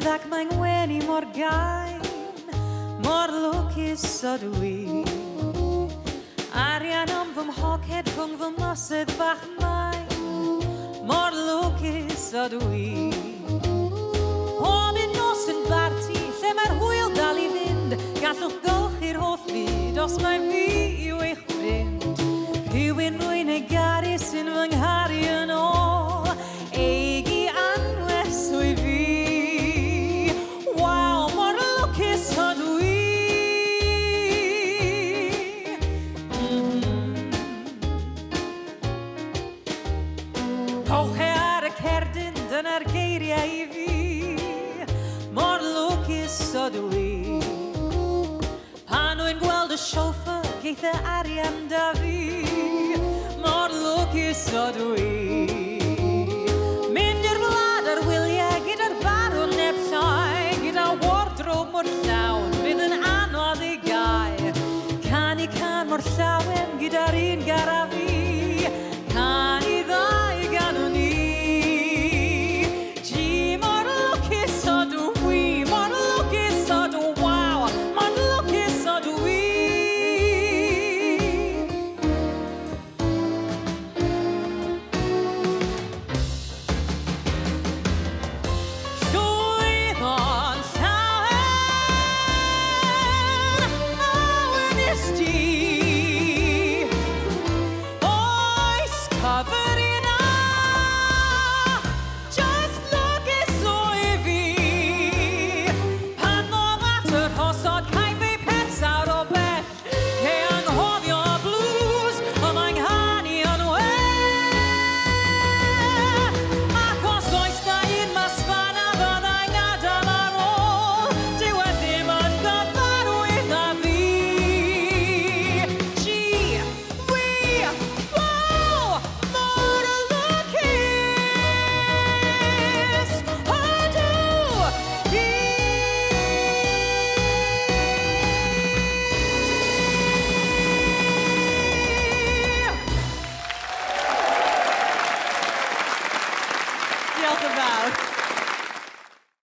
sydd ac mae'n wenu mor gael, mor lwcus ydw i. Arian am fy mhoced rhwng fy mosydd bach maen, mor lwcus ydw i. Pob un nos yn barti, lle mae'r hwyl dal i fynd, gallwch golchi'r holl fyd os mae fi yw eich ffrind. Rhywun rwy neu gari sy'n fy ngharu yn ôl, eigi anwes wy fi. Waw, mor lwcus ydw i. Cowch e ar y cerdyn, dyna'r geiriau i fi, mor lwcus ydw i. Pan wy'n gweld y sioffr, geith e arian da fi, mor lwcus ydw i.